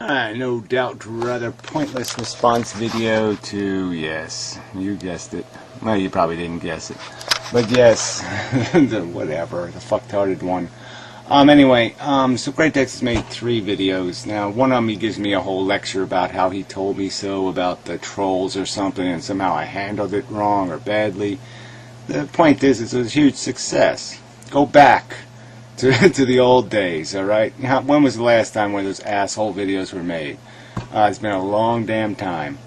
No doubt rather pointless response video to, yes, you guessed it. Well, you probably didn't guess it. But yes, whatever, the fucktarded one. Anyway, so Gratex has made 3 videos. Now, one of them he gives me a whole lecture about how he told me so about the trolls or something, and somehow I handled it wrong or badly. The point is, it's a huge success. Go back to the old days, alright? When was the last time one of those asshole videos were made? It's been a long damn time.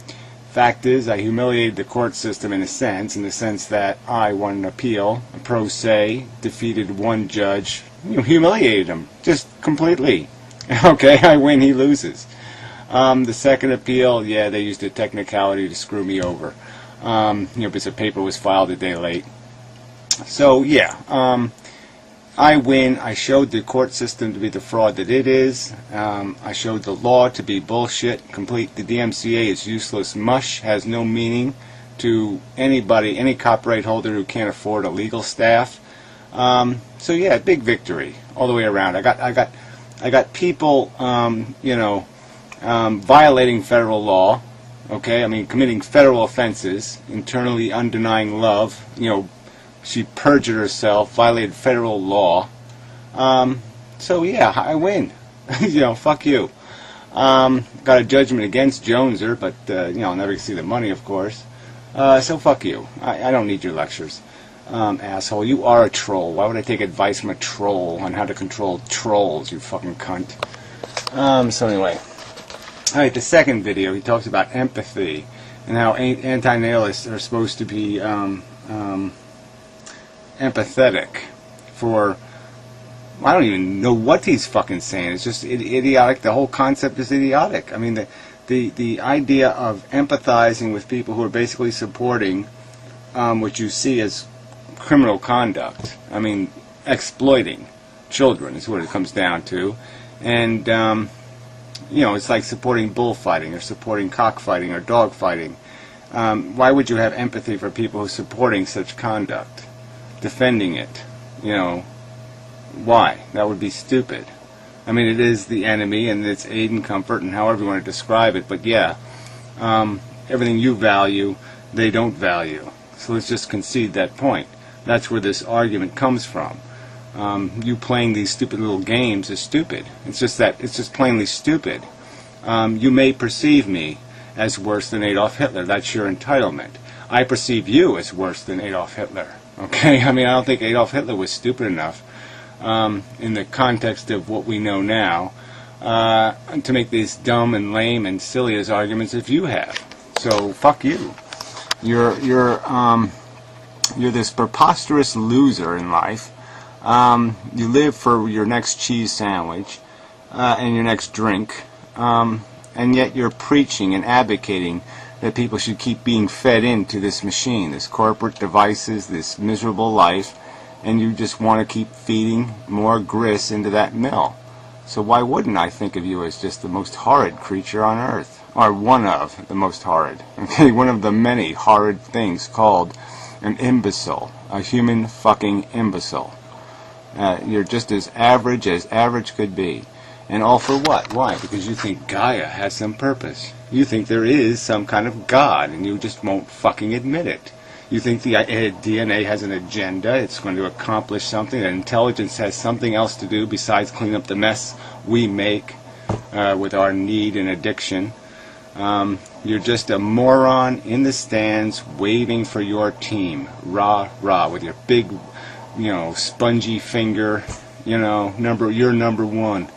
Fact is, I humiliated the court system in the sense that I won an appeal, pro se, defeated one judge, humiliated him, just completely. Okay, I win, he loses. The second appeal, yeah, they used a technicality to screw me over. Because the paper was filed a day late. So, yeah, I win. I showed the court system to be the fraud that it is. I showed the law to be bullshit, complete. The DMCA is useless mush, has no meaning to anybody, any copyright holder who can't afford a legal staff. So yeah, big victory all the way around. I got people, violating federal law. Okay, I mean committing federal offenses, internally undenying love. She perjured herself, violated federal law. So yeah, I win. Fuck you. Got a judgment against Joneser, but I'll never see the money, of course. So fuck you. I don't need your lectures, asshole. You are a troll. Why would I take advice from a troll on how to control trolls? You fucking cunt. So anyway, all right. The second video, he talks about empathy and how anti-nihilists are supposed to be empathetic for, I don't even know what he's fucking saying. It's just idiotic. The whole concept is idiotic. I mean, the idea of empathizing with people who are basically supporting what you see as criminal conduct. I mean, exploiting children is what it comes down to. And, it's like supporting bullfighting or supporting cockfighting or dogfighting. Why would you have empathy for people who are supporting such conduct? Defending it, why? That would be stupid. I mean, it is the enemy and it's aid and comfort and however you want to describe it, but yeah, everything you value, they don't value. So let's just concede that point. That's where this argument comes from. You playing these stupid little games is stupid. It's just plainly stupid. You may perceive me as worse than Adolf Hitler. That's your entitlement. I perceive you as worse than Adolf Hitler. Okay, I mean, I don't think Adolf Hitler was stupid enough in the context of what we know now to make these dumb and lame and silly as arguments as you have. So fuck you. You're this preposterous loser in life. You live for your next cheese sandwich and your next drink, and yet you're preaching and advocating that people should keep being fed into this machine, this corporate devices, this miserable life, and you just want to keep feeding more grist into that mill. So why wouldn't I think of you as just the most horrid creature on earth? Or one of the most horrid. Okay, one of the many horrid things called an imbecile. A human fucking imbecile. You're just as average could be. And all for what? Why? Because you think Gaia has some purpose. You think there is some kind of God, and you just won't fucking admit it. You think the DNA has an agenda, it's going to accomplish something, that intelligence has something else to do besides clean up the mess we make with our need and addiction. You're just a moron in the stands waving for your team. Rah, rah, with your big, spongy finger, you're number one.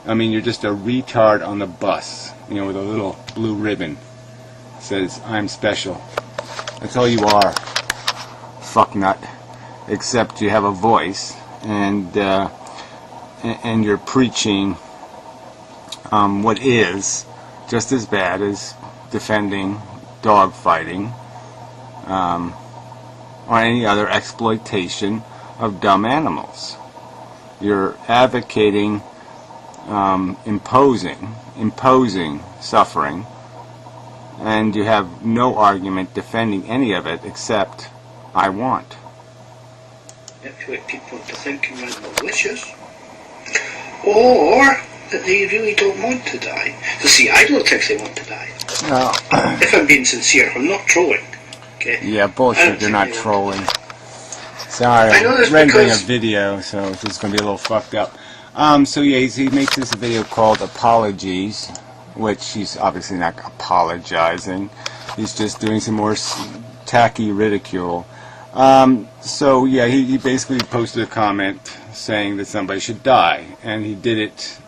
I mean, you're just a retard on the bus, with a little blue ribbon. It says, I'm special. That's all you are, fucknut. Except you have a voice, and you're preaching what is just as bad as defending dogfighting or any other exploitation of dumb animals. You're advocating imposing suffering, and you have no argument defending any of it except I want. Manipulate people into thinking I'm malicious, or that they really don't want to die. So see, I don't actually want to die. No. If I'm being sincere, I'm not trolling. Okay? Yeah, bullshit, you're not trolling. Sorry, I'm rendering a video, so this is going to be a little fucked up. So yeah, he makes this video called Apologies, which he's obviously not apologizing. He's just doing some more tacky ridicule. So yeah, he basically posted a comment saying that somebody should die, and he did it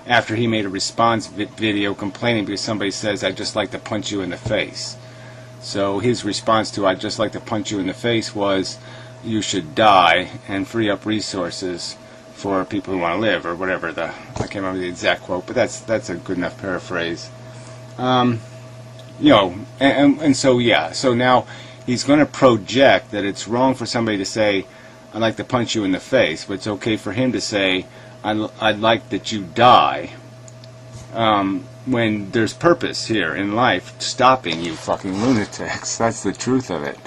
after he made a response video complaining because somebody says, "I'd just like to punch you in the face." So his response to "I'd just like to punch you in the face" was, "You should die and free up resources for people who want to live," or whatever I can't remember the exact quote, but that's a good enough paraphrase. You know, and so yeah, so now he's going to project that it's wrong for somebody to say, "I'd like to punch you in the face," but it's okay for him to say, I'd like that you die, when there's purpose here in life stopping you fucking lunatics. That's the truth of it.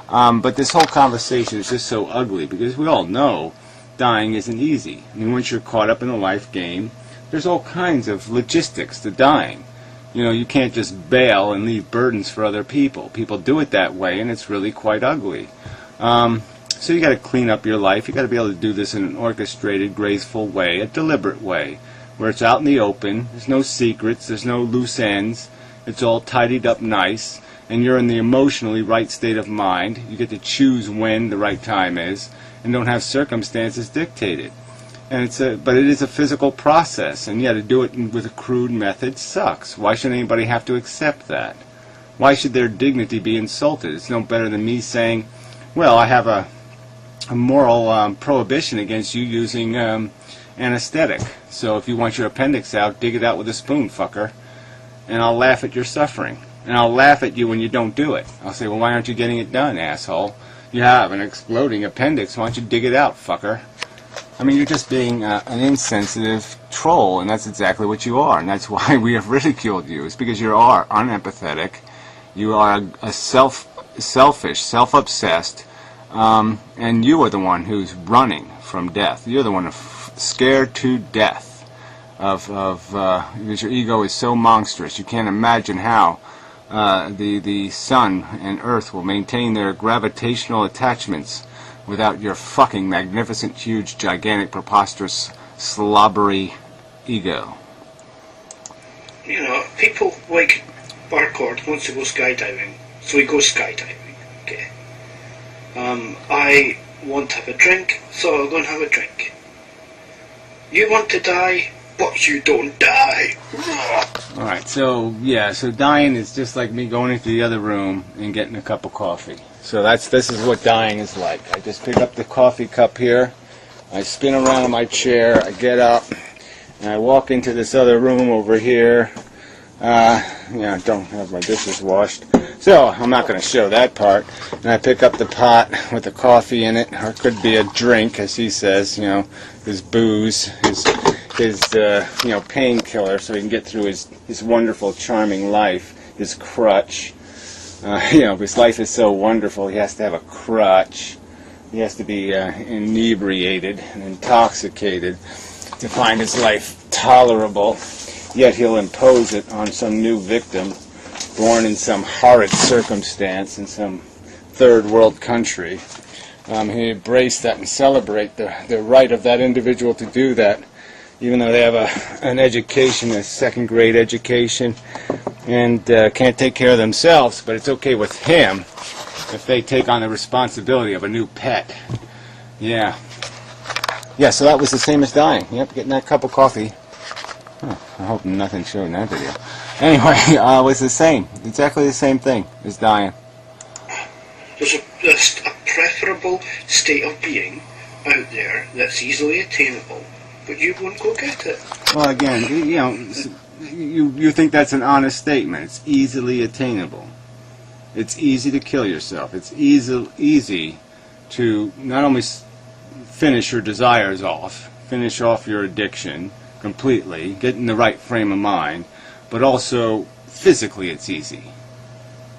But this whole conversation is just so ugly because we all know dying isn't easy. I mean, once you're caught up in the life game, there's all kinds of logistics to dying. You know, you can't just bail and leave burdens for other people. People do it that way, and it's really quite ugly. So you got to clean up your life. You got to be able to do this in an orchestrated, graceful way, a deliberate way, where it's out in the open. There's no secrets. There's no loose ends. It's all tidied up nice, and you're in the emotionally right state of mind. You get to choose when the right time is, and don't have circumstances dictated. And but it is a physical process, and yeah, to do it with a crude method sucks. Why should anybody have to accept that? Why should their dignity be insulted? It's no better than me saying, well, I have a moral prohibition against you using anesthetic. So if you want your appendix out, dig it out with a spoon, fucker. And I'll laugh at your suffering. And I'll laugh at you when you don't do it. I'll say, well, why aren't you getting it done, asshole? You have an exploding appendix. Why don't you dig it out, fucker? I mean, you're just being an insensitive troll, and that's exactly what you are. And that's why we have ridiculed you. It's because you are unempathetic. You are a selfish, self-obsessed, and you are the one who's running from death. You're the one who's scared to death because your ego is so monstrous. You can't imagine how the sun and earth will maintain their gravitational attachments without your fucking magnificent, huge, gigantic, preposterous, slobbery ego. You know, people like Barcord wants to go skydiving, so he goes skydiving. Okay. I want to have a drink, so I'll go and have a drink. You want to die, but you don't die. Alright, so yeah, so dying is just like me going into the other room and getting a cup of coffee. So this is what dying is like. I just pick up the coffee cup here, I spin around in my chair, I get up, and I walk into this other room over here. Yeah, I don't have my dishes washed, so I'm not going to show that part. And I pick up the pot with the coffee in it, or it could be a drink, as he says, you know, his booze, his you know, painkiller, so he can get through his wonderful, charming life, his crutch. You know, his life is so wonderful, he has to have a crutch. He has to be inebriated and intoxicated to find his life tolerable. Yet he'll impose it on some new victim, born in some horrid circumstance in some third world country. He embrace that and celebrate the right of that individual to do that, even though they have an education, a second-grade education, and can't take care of themselves. But it's okay with him if they take on the responsibility of a new pet. Yeah. Yeah, so that was the same as dying. Yep, getting that cup of coffee. Huh, I hope nothing showed in that video. Anyway, it was the same. Exactly the same thing as dying. There's a preferable state of being out there that's easily attainable, but you won't go get it. Well, again, you know, you think that's an honest statement. It's easily attainable. It's easy to kill yourself. It's easy to not only finish your desires off, finish off your addiction completely, get in the right frame of mind, but also physically it's easy.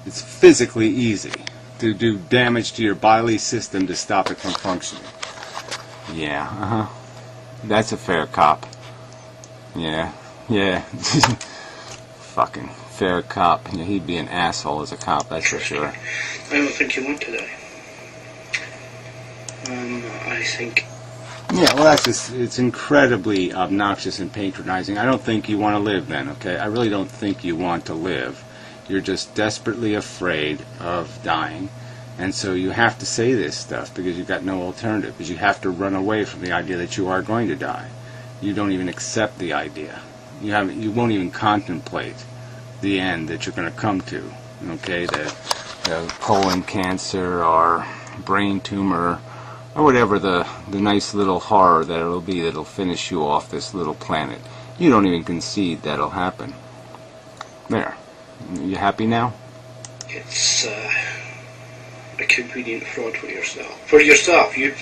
It's physically easy to do damage to your bodily system to stop it from functioning. Yeah, That's a fair cop. Yeah, yeah. Fucking fair cop. Yeah, he'd be an asshole as a cop, that's for sure. I don't think you want to die. I think... Yeah, well, that's just, it's incredibly obnoxious and patronizing. I don't think you want to live then, okay? I really don't think you want to live. You're just desperately afraid of dying. And so you have to say this stuff because you've got no alternative. Because you have to run away from the idea that you are going to die. You don't even accept the idea. You won't even contemplate the end that you're going to come to. Okay, the colon cancer or brain tumor or whatever the nice little horror that it'll be that'll finish you off this little planet. You don't even concede that'll happen. There. You happy now? It's a convenient fraud for yourself. For yourself, you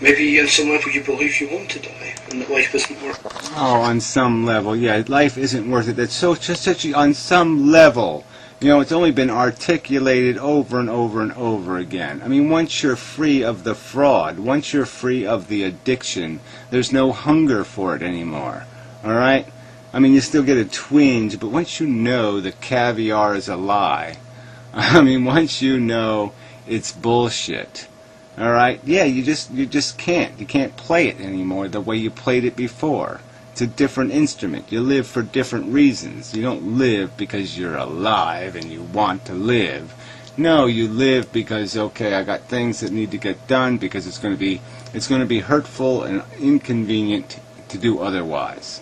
maybe on some level you believe you want to die and that life isn't worth it. Oh, on some level, yeah, life isn't worth it. That's so just such on some level. You know, it's only been articulated over and over and over again. I mean, once you're free of the fraud, once you're free of the addiction, there's no hunger for it anymore. All right? I mean, you still get a twinge, but once you know the caviar is a lie, I mean, once you know it's bullshit, all right? Yeah, you just can't. You can't play it anymore the way you played it before. It's a different instrument. You live for different reasons. You don't live because you're alive and you want to live. No, you live because, okay, I got things that need to get done because it's going to be hurtful and inconvenient to do otherwise.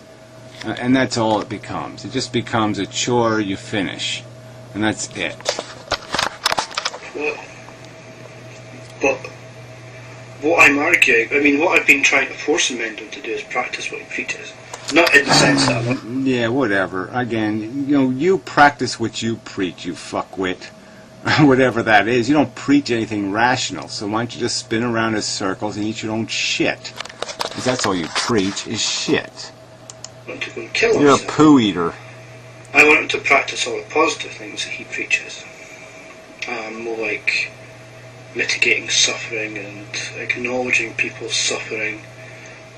And that's all it becomes. It just becomes a chore you finish. And that's it. Well, but what I'm arguing, I mean, what I've been trying to force Mendel to do is practice what he preaches. Not in the sense that... Yeah, whatever. Again, you know, you practice what you preach, you fuckwit. Whatever that is. You don't preach anything rational, so why don't you just spin around in circles and eat your own shit? Because that's all you preach, is shit. I want to go and kill You're himself. a poo eater. I want him to practice all the positive things that he preaches. More like mitigating suffering and acknowledging people's suffering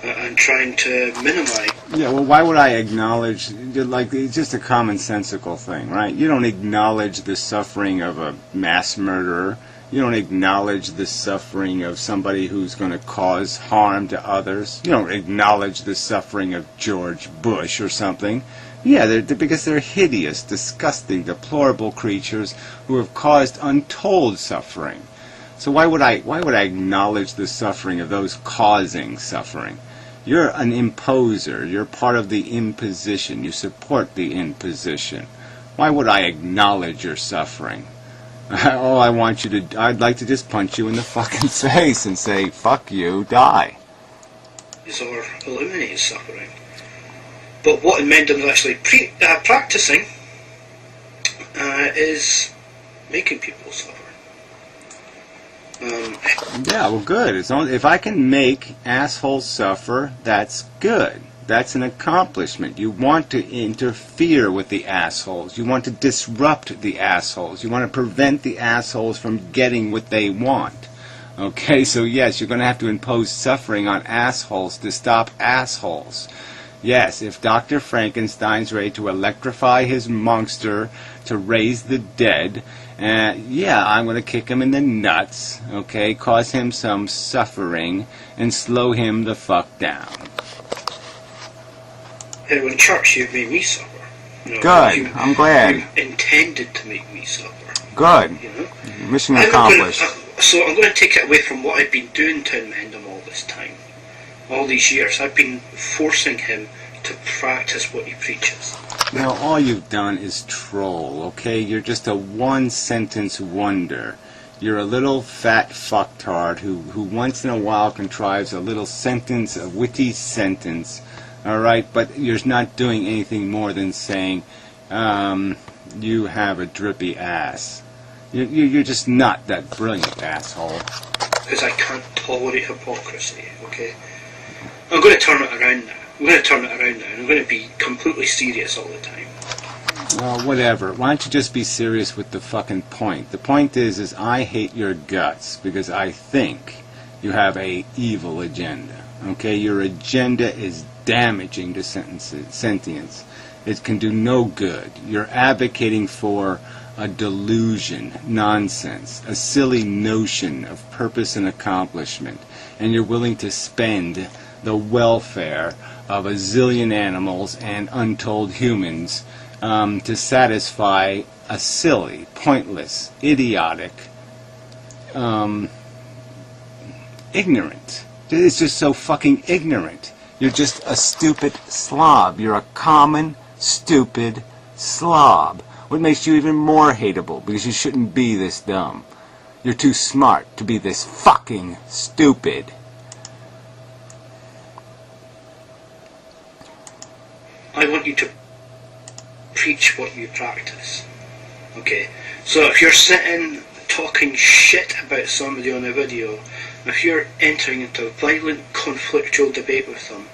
and trying to minimize. Yeah, well, why would I acknowledge, like, it's just a commonsensical thing, right? You don't acknowledge the suffering of a mass murderer. You don't acknowledge the suffering of somebody who's going to cause harm to others. You don't acknowledge the suffering of George Bush or something. Yeah, because they're hideous, disgusting, deplorable creatures who have caused untold suffering. So why would I acknowledge the suffering of those causing suffering? You're an imposer. You're part of the imposition. You support the imposition. Why would I acknowledge your suffering? All I want you to... I'd like to just punch you in the fucking face and say, fuck you, die. Or eliminate suffering. But what Mendel is actually practicing is making people suffer. Yeah, well, good. If I can make assholes suffer, that's good. That's an accomplishment. You want to interfere with the assholes. You want to disrupt the assholes. You want to prevent the assholes from getting what they want. Okay, so yes, you're going to have to impose suffering on assholes to stop assholes. Yes, if Dr. Frankenstein's ready to electrify his monster to raise the dead, yeah, I'm going to kick him in the nuts, okay, cause him some suffering, and slow him the fuck down. In church, you've made me suffer. You know, good, I'm glad. You intended to make me suffer. Good. You know? Mission accomplished. So I'm going to take it away from what I've been doing to Mendel all this time. All these years, I've been forcing him to practice what he preaches. Now, all you've done is troll, okay? You're just a one-sentence wonder. You're a little fat fucktard who once in a while contrives a little sentence, a witty sentence, all right? But you're not doing anything more than saying, you have a drippy ass. You're just not that brilliant, asshole. Because I can't tolerate hypocrisy, okay? I'm going to turn it around now. I'm going to turn it around now, and I'm going to be completely serious all the time. Whatever. Why don't you just be serious with the fucking point? The point is I hate your guts because I think you have a evil agenda. Okay? Your agenda is damaging to sentience. It can do no good. You're advocating for a delusion, nonsense, a silly notion of purpose and accomplishment, and you're willing to spend the welfare of a zillion animals and untold humans to satisfy a silly, pointless, idiotic, ignorant. It's just so fucking ignorant. You're just a stupid slob. You're a common, stupid slob. What makes you even more hateable? Because you shouldn't be this dumb. You're too smart to be this fucking stupid. I want you to preach what you practice. Okay? So if you're sitting talking shit about somebody on a video, if you're entering into violent conflictual debate with them,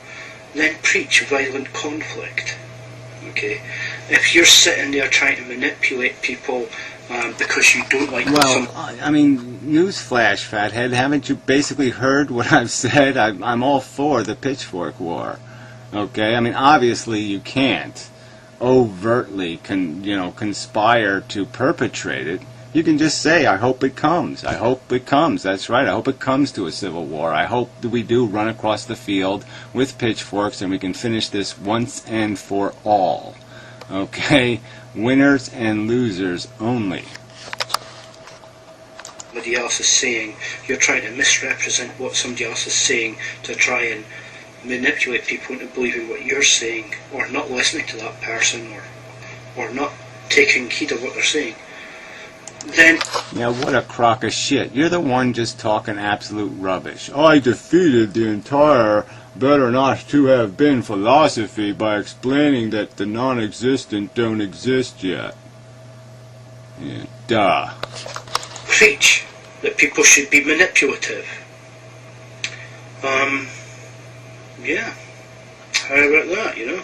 then preach violent conflict. Okay? If you're sitting there trying to manipulate people because you don't like Well, I mean, newsflash, fathead, haven't you basically heard what I've said? I'm all for the pitchfork war. Okay? I mean, obviously you can't overtly conspire to perpetrate it. You can just say, I hope it comes. I hope it comes. That's right. I hope it comes to a civil war. I hope that we do run across the field with pitchforks and we can finish this once and for all. Okay? Winners and losers only. Somebody else is saying, you're trying to misrepresent what somebody else is saying to try and manipulate people into believing what you're saying, or not listening to that person, or not taking heed of what they're saying. Then, yeah, what a crock of shit. You're the one just talking absolute rubbish. I defeated the entire better not to have been philosophy by explaining that the non-existent don't exist yet. Yeah, duh. preach that people should be manipulative. Yeah. How about that, you know?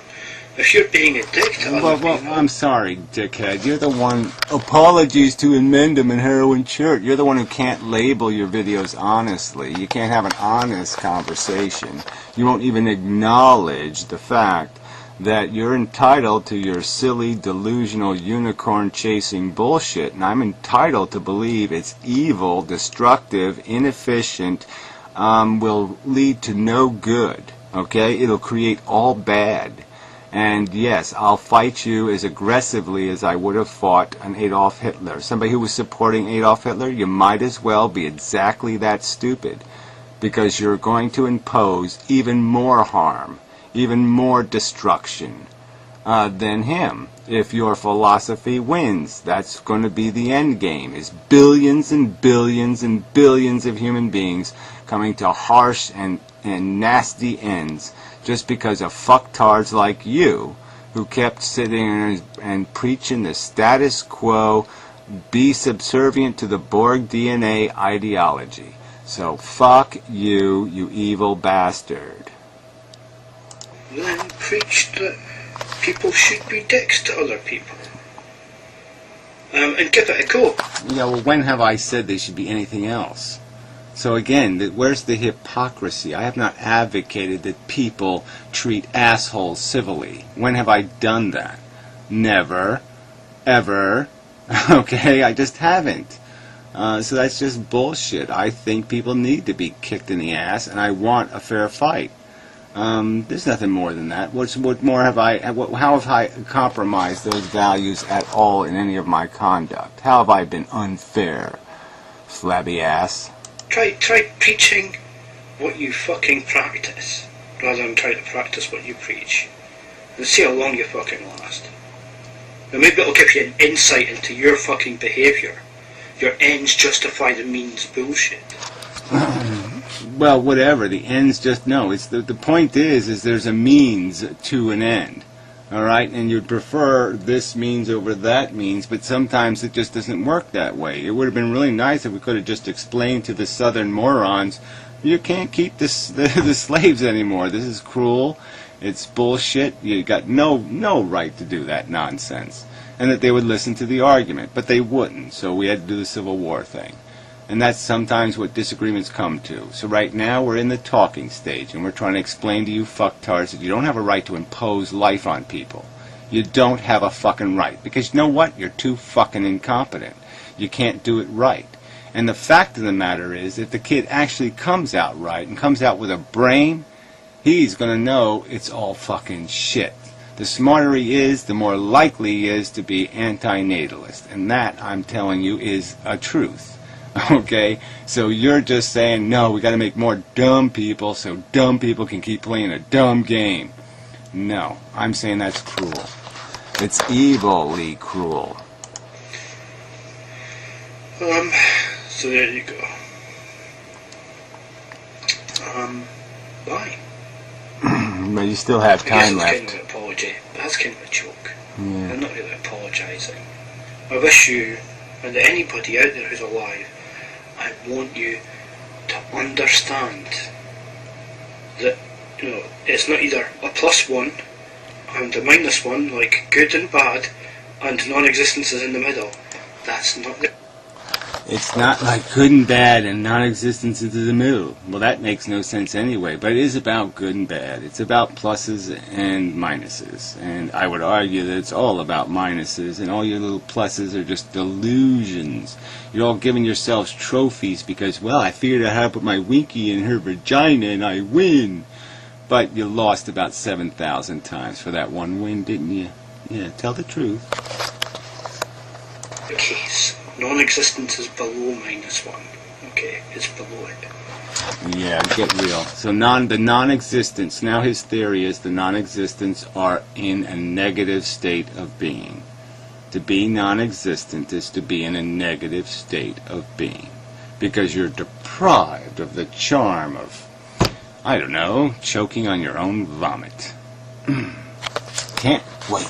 If you're being a dick to other people... I'm sorry, dickhead. You're the one... Apologies to Amendum and Heroin Church. You're the one who can't label your videos honestly. You can't have an honest conversation. You won't even acknowledge the fact that you're entitled to your silly, delusional, unicorn-chasing bullshit. And I'm entitled to believe it's evil, destructive, inefficient, will lead to no good. Okay? It'll create all bad. And yes, I'll fight you as aggressively as I would have fought an Adolf Hitler. Somebody who was supporting Adolf Hitler, you might as well be exactly that stupid. Because you're going to impose even more harm, even more destruction than him. If your philosophy wins, that's going to be the end game, is billions and billions and billions of human beings coming to harsh and nasty ends just because of fucktards like you who kept sitting and preaching the status quo, be subservient to the Borg DNA ideology. So fuck you, you evil bastard. Then preach that people should be dicks to other people. And give it a go. Yeah, well, when have I said they should be anything else? So again, where's the hypocrisy? I have not advocated that people treat assholes civilly. When have I done that? Never. Ever. Okay, I just haven't. So that's just bullshit. I think people need to be kicked in the ass, and I want a fair fight. There's nothing more than that. What more have I? How have I compromised those values at all in any of my conduct? How have I been unfair, flabby ass? Try preaching what you fucking practice, rather than try to practice what you preach. And see how long you fucking last. And maybe it'll give you an insight into your fucking behaviour. Your ends justify the means bullshit. Well, whatever. The ends just... No, it's the point is there's a means to an end. Alright? And you'd prefer this means over that means, but sometimes it just doesn't work that way. It would have been really nice if we could have just explained to the southern morons, you can't keep the slaves anymore. This is cruel. It's bullshit. You got no right to do that nonsense. And that they would listen to the argument. But they wouldn't, so we had to do the Civil War thing. And that's sometimes what disagreements come to. So right now we're in the talking stage, and we're trying to explain to you fucktards that you don't have a right to impose life on people. You don't have a fucking right. Because you know what? You're too fucking incompetent. You can't do it right. And the fact of the matter is, if the kid actually comes out right and comes out with a brain, he's going to know it's all fucking shit. The smarter he is, the more likely he is to be anti-natalist. And that, I'm telling you, is a truth. Okay? So you're just saying, no, we got to make more dumb people so dumb people can keep playing a dumb game. No, I'm saying that's cruel. It's evilly cruel. So there you go. Bye. But you still have time left. Kind of an apology, but that's kind of a joke. Yeah. I'm not really apologising. I wish you, and anybody out there who's alive, I want you to understand that, you know, it's not either a +1 and a -1, like good and bad, and non-existence is in the middle. That's not the... It's not like good and bad and non-existence into the middle. Well, that makes no sense anyway, but it is about good and bad. It's about pluses and minuses. And I would argue that it's all about minuses, and all your little pluses are just delusions. You're all giving yourselves trophies because, well, I figured out how to put my winky in her vagina and I win. But you lost about 7,000 times for that one win, didn't you? Yeah, tell the truth. case. Non-existence is below -1. Okay, it's below it. Yeah, get real. So the non-existence, now his theory is the non-existence are in a negative state of being. To be non-existent is to be in a negative state of being. Because you're deprived of the charm of, I don't know, choking on your own vomit. Can't wait.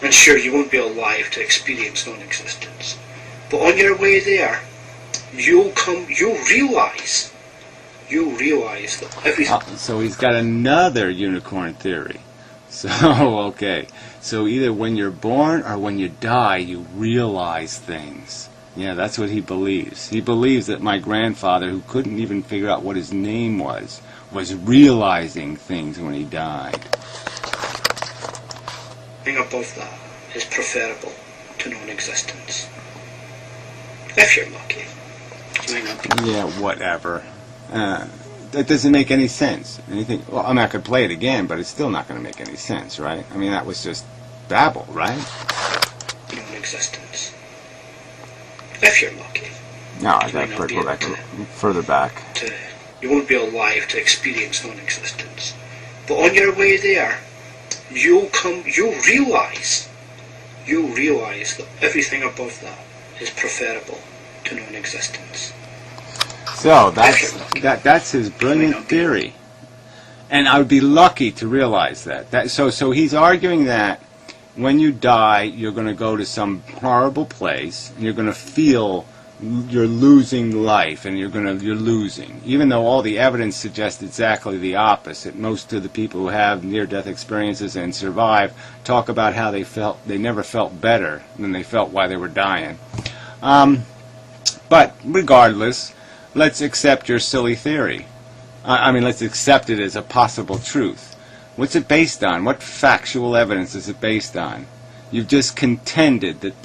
And sure, you won't be alive to experience non-existence. But on your way there, you'll realize that everything... So he's got another unicorn theory. So, okay. So either when you're born or when you die, you realize things. Yeah, that's what he believes. He believes that my grandfather, who couldn't even figure out what his name was realizing things when he died. Anything above that is preferable to non-existence. If you're lucky. You might not be. Yeah, whatever. That doesn't make any sense. Anything? Well, I mean, I could play it again, but it's still not going to make any sense, right? I mean, that was just babble, right? Non-existence. If you're lucky. No, I got to go back further back. You won't be alive to experience non-existence. But on your way there, you'll realize that everything above that is preferable to non-existence. So that's his brilliant theory, and I would be lucky to realize that. So he's arguing that when you die, you're going to go to some horrible place, and you're going to feel you're losing life, and you're losing, even though all the evidence suggests exactly the opposite. Most of the people who have near-death experiences and survive talk about how they never felt better than they felt while they were dying. But regardless, let's accept your silly theory. I mean, let's accept it as a possible truth. What's it based on? What factual evidence is it based on? You've just contended that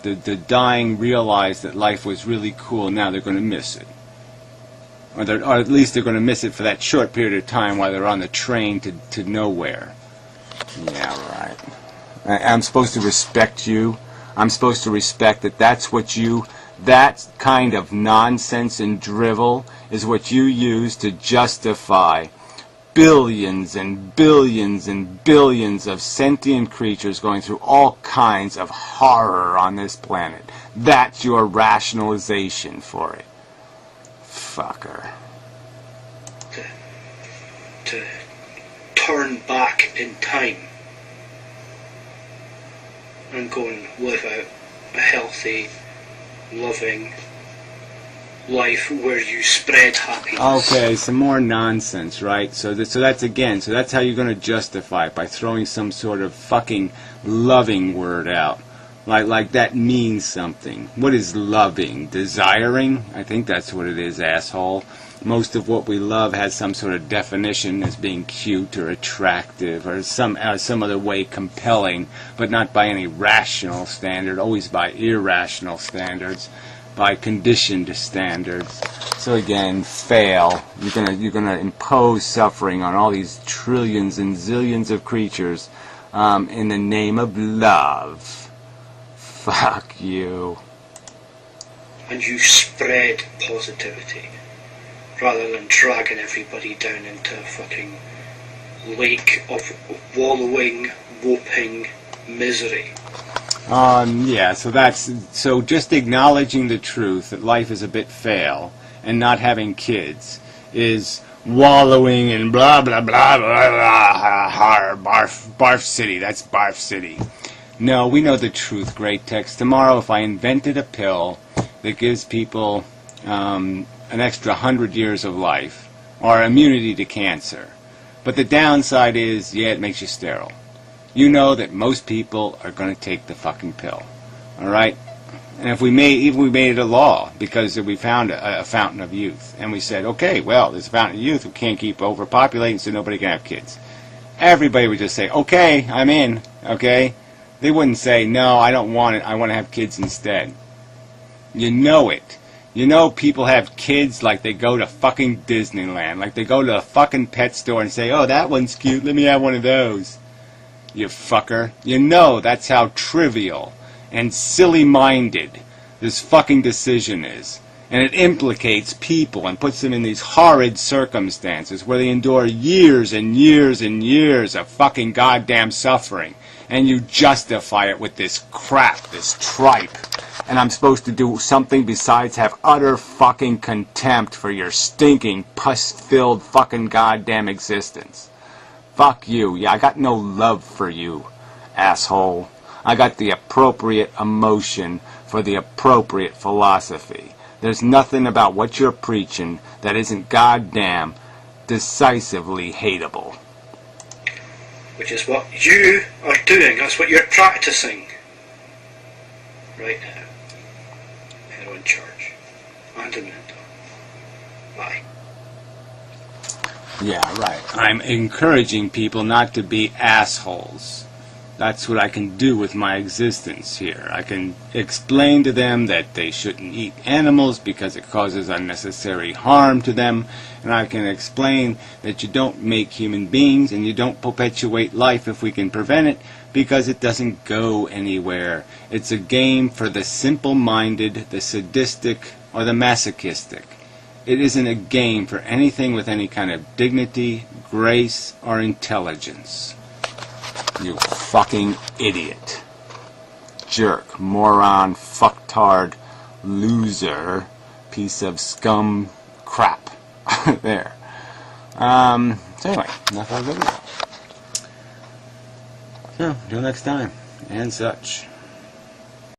the dying realized that life was really cool, now they're going to miss it. Or at least they're going to miss it for that short period of time while they're on the train to nowhere. Yeah, right. I'm supposed to respect you. I'm supposed to respect that kind of nonsense and drivel is what you use to justify billions and billions and billions of sentient creatures going through all kinds of horror on this planet. That's your rationalization for it. Fucker. To turn back in time and go and live out a healthy, loving life where you spread happiness. Okay, some more nonsense, right? So that's how you're going to justify it, by throwing some sort of fucking loving word out. Like that means something. What is loving? Desiring? I think that's what it is, asshole. Most of what we love has some sort of definition as being cute or attractive or some other way compelling, but not by any rational standard, always by irrational standards, by conditioned standards. So again, fail. You're gonna impose suffering on all these trillions and zillions of creatures in the name of love. Fuck you. And you spread positivity rather than dragging everybody down into a fucking lake of wallowing, whooping misery. Yeah, so just acknowledging the truth that life is a bit fail and not having kids is wallowing in blah blah blah blah blah barf city. That's barf city. No, we know the truth, Gratex. Tomorrow, if I invented a pill that gives people an extra 100 years of life or immunity to cancer, but the downside is, yeah, it makes you sterile. You know that most people are going to take the fucking pill, all right? And if we made it a law because we found a fountain of youth, and we said, okay, well, there's a fountain of youth, we can't keep overpopulating, so nobody can have kids. Everybody would just say, okay, I'm in, okay? They wouldn't say, no, I don't want it, I want to have kids instead. You know it. You know people have kids like they go to fucking Disneyland, like they go to a fucking pet store and say, oh, that one's cute, let me have one of those. You fucker. You know that's how trivial and silly-minded this fucking decision is. And it implicates people and puts them in these horrid circumstances where they endure years and years and years of fucking goddamn suffering. And you justify it with this crap, this tripe. And I'm supposed to do something besides have utter fucking contempt for your stinking, pus-filled fucking goddamn existence. Fuck you. Yeah, I got no love for you, asshole. I got the appropriate emotion for the appropriate philosophy. There's nothing about what you're preaching that isn't goddamn decisively hateable. Which is what you are doing. That's what you're practicing right now. Heroin charge. And a mental. Bye. Yeah, right. I'm encouraging people not to be assholes. That's what I can do with my existence here. I can explain to them that they shouldn't eat animals because it causes unnecessary harm to them. And I can explain that you don't make human beings and you don't perpetuate life if we can prevent it because it doesn't go anywhere. It's a game for the simple-minded, the sadistic, or the masochistic. It isn't a game for anything with any kind of dignity, grace, or intelligence. You fucking idiot. Jerk, moron, fucktard, loser, piece of scum crap. There. So anyway, enough of it. So, until next time, and such.